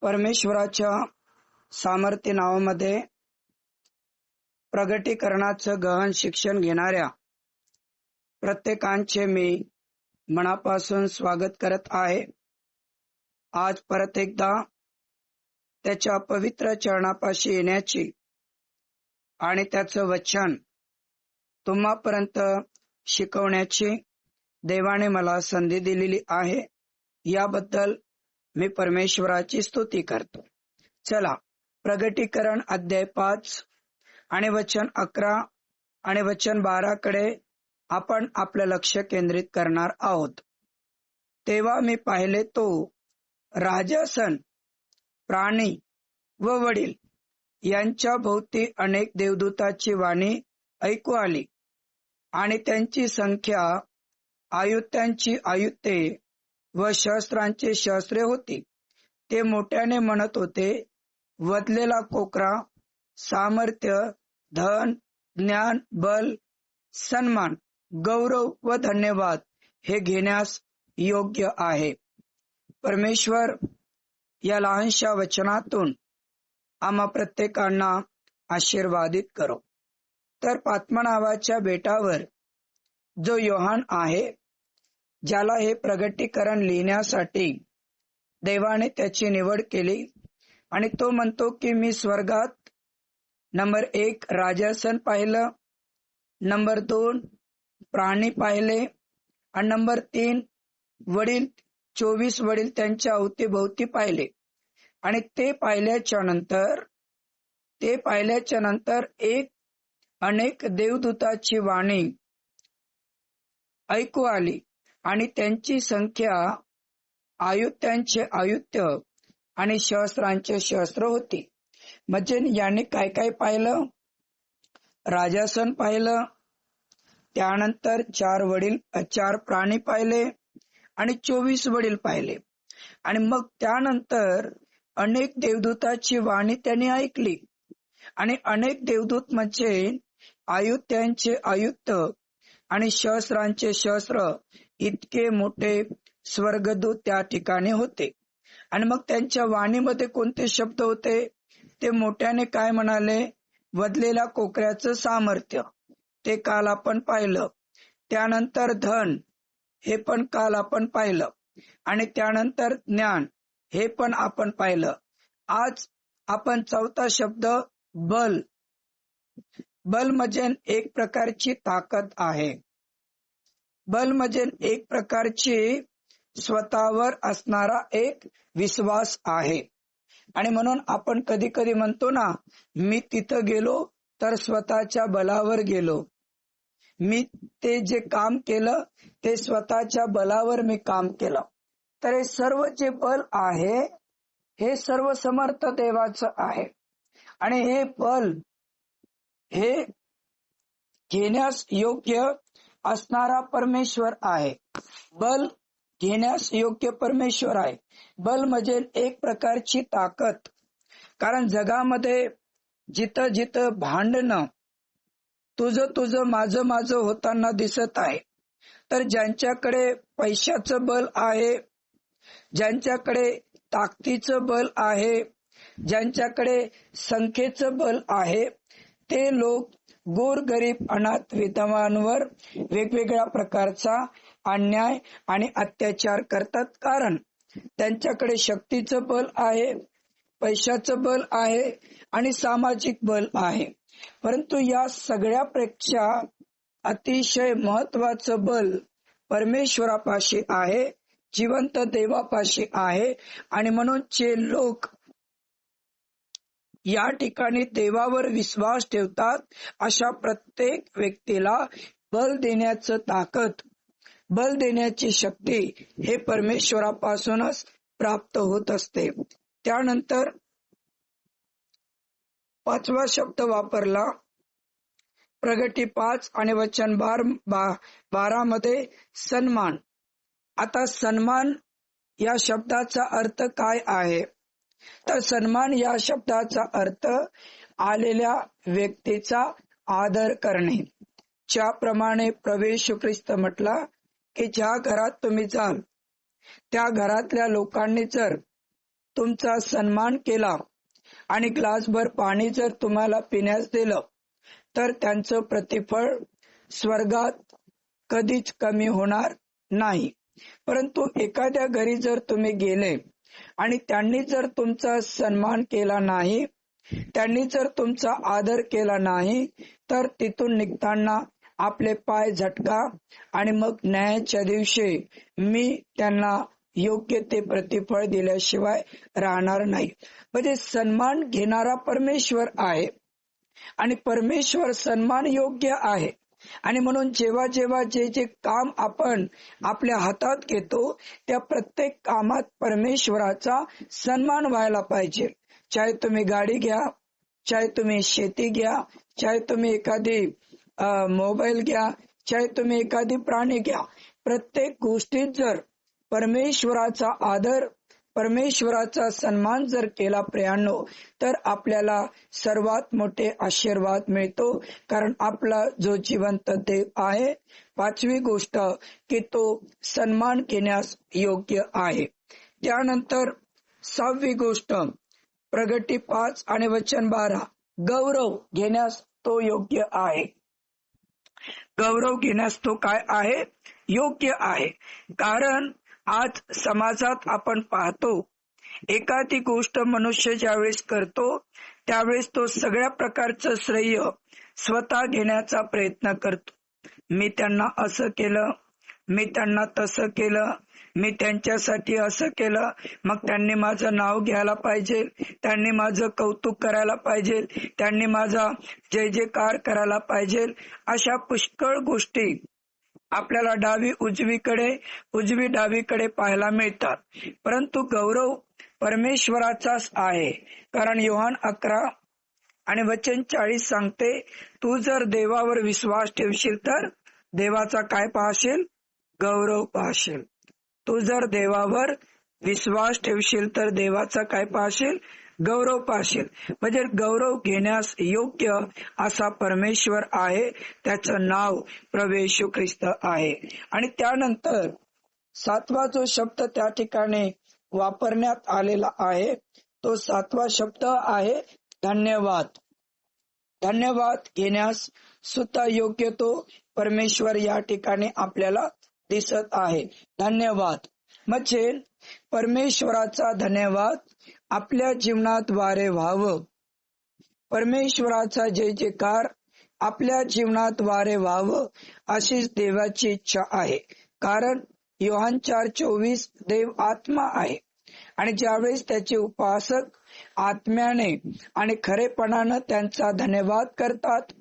परमेश्वराच्या सामर्थ्य नावामध्ये प्रगटीकरणाचं गहन शिक्षण घेणाऱ्या प्रत्येकांचे मी मनापासून स्वागत करत आहे. आज परत एकदा त्याच्या पवित्र चरणापाशी येण्याची आणि त्याचं वचन तुम्हापर्यंत शिकवण्याची देवाने मला संधी दिलेली आहे. याबद्दल मी परमेश्वराची स्तुती करतो. चला, प्रगटीकरण अध्याय 5 आणि वचन 11 आणि वचन 12 कडे आपण आपलं लक्ष केंद्रित करणार आहोत. तेव्हा मी पाहिले तो राजासन, प्राणी व वडील यांच्या भोवती अनेक देवदूताची वाणी ऐकू आली आणि त्यांची संख्या आयुत्यांची आयुत्ते व शस्त्रांची शस्त्रे होती. ते मोठ्याने म्हणत होते, वधलेला कोकरा सामर्थ्य, धन, ज्ञान, बल, सन्मान, गौरव व धन्यवाद हे घेण्यास योग्य आहे. परमेश्वर या लहानशा वचनातून आम्हा प्रत्येकांना आशीर्वादित करो. तर पात्मा नावाच्या बेटावर जो योहान आहे, ज्याला हे प्रगटीकरण लिहिण्यासाठी देवाने त्याची निवड केली, आणि तो म्हणतो की मी स्वर्गात नंबर 1 राजासन पाहिलं, नंबर 2 प्राणी पाहिले आणि नंबर 3 वडील, 24 वडील त्यांच्या अवतीभोवती पाहिले. आणि ते पाहिल्याच्या नंतर अनेक देवदूताची वाणी ऐकू आली आणि त्यांची संख्या आयुत्यांचे आयुत्य आणि शस्त्रांचे शस्त्र होती. म्हणजे याने काय काय पाहिलं? राजासन पाहिलं, त्यानंतर 4 प्राणी पाहिले आणि 24 वडील पाहिले. आणि मग त्यानंतर अनेक देवदूताची वाणी त्यांनी ऐकली. आणि अनेक देवदूत म्हणजे आयुत्यांचे आयुक्त आणि शस्त्रांचे शस्त्र, इतके मोठे स्वर्गदूत त्या ठिकाणी होते. आणि मग त्यांच्या वाणीमध्ये कोणते शब्द होते? ते मोठ्याने काय म्हणाले? वधलेल्या कोकऱ्याचं सामर्थ्य, ते काल आपण पाहिलं. त्यानंतर धन, हे पण काल आपण पाहिलं. आणि त्यानंतर ज्ञान, हे पण आपण पाहिलं. आज आपण 4था शब्द बल. बल म्हणजे एक प्रकारची ताकद आहे. बल म्हणजे एक प्रकारची स्वतःवर असणारा एक विश्वास आहे. आणि म्हणून आपण कधी कधी म्हणतो ना, मी तिथं गेलो तर स्वतःच्या बलावर गेलो. मी ते जे काम केलं ते स्वतःच्या बलावर मी काम केलं. तर हे सर्व जे बल आहे, हे सर्व समर्थ देवाचं आहे. आणि हे बल हे घेण्यास योग्य असणारा परमेश्वर आहे. बल घेण्यास योग्य परमेश्वर आहे. बल म्हणजे एक प्रकारची ताकद. कारण जगामध्ये जिथं जिथं भांडणं, तुझं माझं होताना दिसत आहे. तर ज्यांच्याकडे पैशाचं बल आहे, ज्यांच्याकडे ताकदीचं बल आहे, ज्यांच्याकडे संख्येचं बल आहे, ते लोक गोरगरीब अनाथ विधवांवर वेगवेगळ्या प्रकारचा अन्याय आणि अत्याचार करतात. कारण त्यांच्याकडे शक्तीचं बल आहे, पैशाचं बल आहे आणि सामाजिक बल आहे. परंतु या सगळ्यापेक्षा अतिशय महत्वाचं बल परमेश्वरापाशी आहे, जिवंत देवापाशी आहे. आणि म्हणून जे लोक या ठिकाणी देवावर विश्वास ठेवतात, अशा प्रत्येक व्यक्तीला बल देण्याचं ताकद, बल देण्याची शक्ती हे परमेश्वरापासूनच प्राप्त होत असते. त्यानंतर 5वा शब्द वापरला प्रगटी 5 आणि वचन 12 मध्ये सन्मान. आता सन्मान या शब्दाचा अर्थ काय आहे? तर सन्मान या शब्दाचा अर्थ आलेल्या व्यक्तीचा आदर करणे. ज्याप्रमाणे प्रभू येशू ख्रिस्त म्हटला की ज्या घरात तुम्ही जाल त्या घरातल्या लोकांनी जर तुमचा सन्मान केला आणि ग्लासभर पाणी जर तुम्हाला पिण्यास दिलं तर त्यांचं प्रतिफळ स्वर्गात कधीच कमी होणार नाही. परंतु एखाद्या घरी जर तुम्ही गेले आणि त्यांनी जर तुमचा सन्मान केला नाही, त्यांनी जर तुमचा आदर केला नाही, तर तिथून निघताना आपले पाय झटका आणि मग न्यायाच्या दिवशी मी त्यांना योग्य ते प्रतिफळ दिल्याशिवाय राहणार नाही. म्हणजे सन्मान घेणारा परमेश्वर आहे आणि परमेश्वर सन्मान योग्य आहे. आणि म्हणून जेव्हा जेव्हा जे जे काम आपण आपल्या हातात घेतो त्या प्रत्येक कामात परमेश्वराचा सन्मान व्हायला पाहिजे. चाहे तुम्ही गाडी घ्या, चाहे तुम्ही शेती घ्या, चाहे तुम्ही एखादी मोबाईल घ्या, चाहे तुम्ही एखादी प्राणी घ्या, प्रत्येक गोष्टीत जर परमेश्वराचा आदर, परमेश्वराचा सन्मान जर केला प्रियांनो, तर आपल्याला सर्वात मोठे आशीर्वाद मिळतो. कारण आपला जो जिवंत देव आहे, पाचवी गोष्ट की तो सन्मान घेण्यास योग्य आहे. त्यानंतर सहावी गोष्ट प्रगटी 5 आणि वचन 12, गौरव घेण्यास तो योग्य आहे. गौरव घेण्यास तो काय आहे? योग्य आहे. कारण आज समाजात आपण पाहतो एखादी गोष्ट मनुष्य ज्यावेळेस करतो त्यावेळेस तो सगळ्या प्रकारचं श्रेय स्वतः घेण्याचा प्रयत्न करतो. मी त्यांना असं केलं, मी त्यांना तसं केलं, मी त्यांच्यासाठी असं केलं, मग त्यांनी माझं नाव घ्यायला पाहिजे, त्यांनी माझं कौतुक करायला पाहिजे, त्यांनी माझा जय जयकार करायला पाहिजे. अशा पुष्कळ गोष्टी आपल्याला उजवी डावीकडे पाहायला मिळतात. परंतु गौरव परमेश्वराचाच आहे. कारण योहान 11 आणि वचन 40 सांगते, तू जर देवावर विश्वास ठेवशील तर देवाचा काय पाहशील? गौरव पाहशील. तू जर देवावर विश्वास ठेवशील तर देवाचा काय पाहशील? गौरव पाहशील. म्हणजे गौरव घेण्यास योग्य असा परमेश्वर आहे, त्याचं नाव प्रभू येशू ख्रिस्त आहे. आणि त्यानंतर सातवा जो शब्द त्या ठिकाणी वापरण्यात आलेला आहे तो सातवा शब्द आहे धन्यवाद. धन्यवाद घेण्यास सुद्धा योग्य तो परमेश्वर या ठिकाणी आपल्याला दिसत आहे. धन्यवाद म्हणजे परमेश्वराचा धन्यवाद आपल्या जीवनाद्वारे व्हावं. परमेश्वराचा जय जयकार आपल्या जीवनाद्वारे व्हावं अशीच देवाची इच्छा आहे. कारण योहान 4:24 देव आत्मा आहे आणि ज्यावेळेस त्याचे उपासक आत्म्याने आणि खरेपणानं त्यांचा धन्यवाद करतात,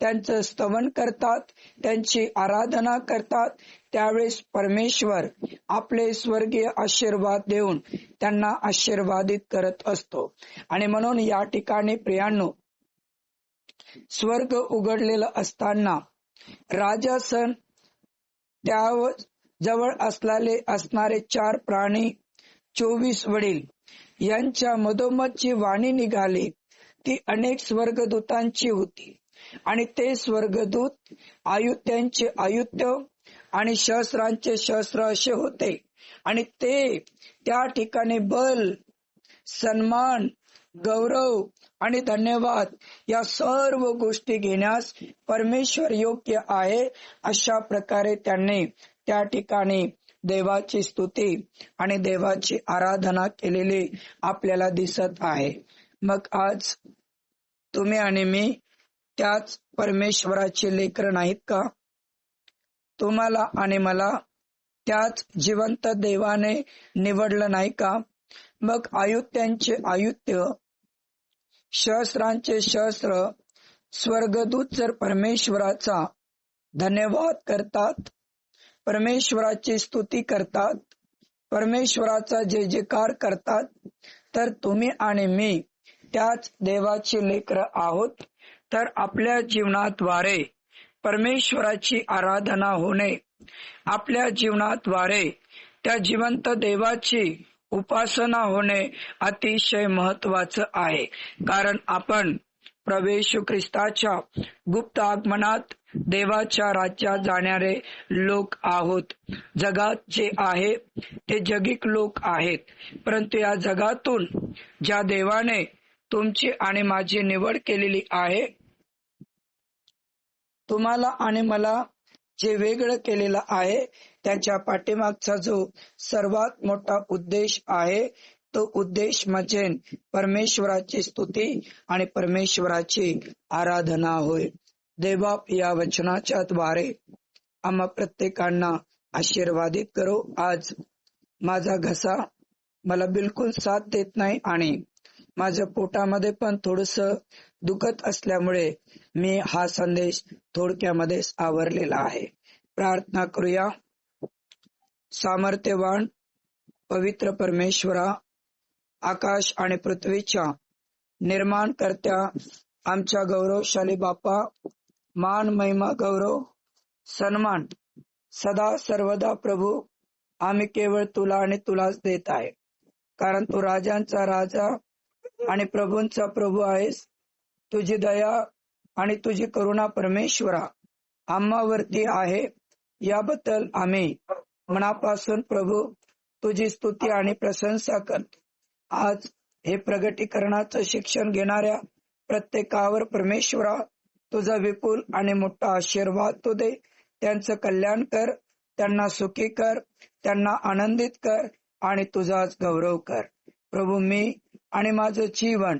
त्यांचं स्तवन करतात, त्यांची आराधना करतात, त्यावेळेस परमेश्वर आपले स्वर्गीय आशीर्वाद देऊन त्यांना आशीर्वादित करत असतो. आणि म्हणून या ठिकाणी प्रियांनो, स्वर्ग उघडलेलं असताना राजासन त्या जवळ असणारे 4 प्राणी 24 वडील यांच्या मधोमध जी वाणी निघाली ती अनेक स्वर्गदूतांची होती. आणि ते स्वर्गदूत आयुत्यांचे आयुत्य आणि सहस्रांचे सहस्र असे होते. आणि ते त्या ठिकाणी बल, सन्मान, गौरव आणि धन्यवाद या सर्व गोष्टी घेण्यास परमेश्वर योग्य आहे अशा प्रकारे त्यांनी त्या ठिकाणी देवाची स्तुती आणि देवाची आराधना केलेली आपल्याला दिसत आहे. मग आज तुम्ही आणि मी त्याच परमेश्वराचे लेकर नाहीत का? तुम्हाला आणि मला त्याच जिवंत देवाने निवडलं नाही का? मग आयुत्यांचे आयुत्य, सहस्रांचे सहस्र स्वर्गदूत जर परमेश्वराचा धन्यवाद करतात, परमेश्वराची स्तुती करतात, परमेश्वराचा जय जयकार करतात, तर तुम्ही आणि मी त्याच देवाची लेकरं आहोत. तर आपल्या जीवनाद्वारे परमेश्वराची आराधना होणे, आपल्या जीवनाद्वारे त्या जिवंत देवाची उपासना होणे अतिशय महत्वाचं आहे. कारण आपण प्रभू येशू ख्रिस्ताच्या गुप्त आगमनात देवाच्या राज्यात जाणारे लोक आहोत. जगात जे आहे ते जगिक लोक आहेत, परंतु या जगातून ज्या देवाने तुमची आणि माझी निवड केलेली आहे, तुम्हाला आणि मला जे वेगळं केलेलं आहे, त्याच्या पाठीमागचा जो सर्वात मोठा उद्देश आहे, तो उद्देश म्हणजे परमेश्वराची स्तुती आणि परमेश्वराची आराधना होय. देवबाप या वचनाच्या द्वारे आम्हा प्रत्येकांना आशीर्वादित करो. आज माझा घसा मला बिलकुल साथ देत नाही आणि माझ्या पोटामध्ये पण थोडस दुखत असल्यामुळे मी हा संदेश थोडक्यामध्ये आवरलेला आहे. प्रार्थना करूया. सामर्थ्यवान पवित्र परमेश्वरा, आकाश आणि पृथ्वीच्या निर्माण करत्या आमच्या गौरवशाली बापा, मान महिमा गौरव सन्मान सदा सर्वदा प्रभू आम्ही केवळ तुला आणि तुलाच देत आहे, कारण तू राजांचा राजा आणि प्रभूंचा प्रभू आहेस. तुझी दया आणि तुझी करुणा परमेश्वरा आम्हावरती आहे, याबद्दल आम्ही मनापासून प्रभू तुझी स्तुती आणि प्रशंसा करतो. आज हे प्रगटीकरणाचं शिक्षण घेणाऱ्या प्रत्येकावर परमेश्वरा तुझा विपुल आणि मोठा आशीर्वाद तू दे. त्यांचं कल्याण कर, त्यांना सुखी कर, त्यांना आनंदित कर आणि तुझाच गौरव कर. प्रभू मी आणि माझं जीवन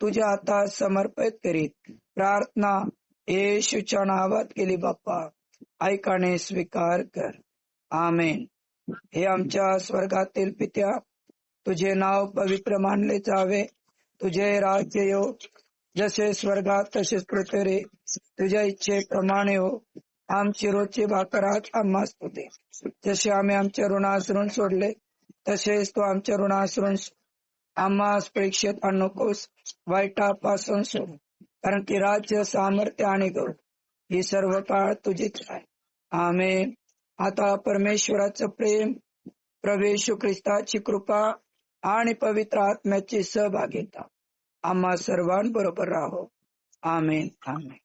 तुझ्या हातात समर्पित करीत प्रार्थना येशूच्या नावात केली बाप्पा, ऐकाने स्वीकार कर. आमेन. हे आमच्या स्वर्गातील पित्या, तुझे नाव पवित्र मानले जावे, तुझे राज्य येऊ, जसे स्वर्गात तसेच पृथ्वीवर तुझ्या इच्छेप्रमाणे हो. आमची रोजची भाकर आज आम्हास तू दे, जसे आम्ही आमच्या ऋणासरून सोडले तसेच तू आमच्या ऋणासरून आम्हास परीक्षेत आणू नकोस, वाईटापासून सोड, कारण की राज्य, सामर्थ्य आणि गौरव ही सर्व काळ तुझीच आहे. आमेन. आता परमेश्वराचं प्रेम, प्रभू येशू ख्रिस्ताची कृपा आणि पवित्र आत्म्याची सहभागिता आम्हा सर्वांबरोबर राहो. आमेन. आमेन.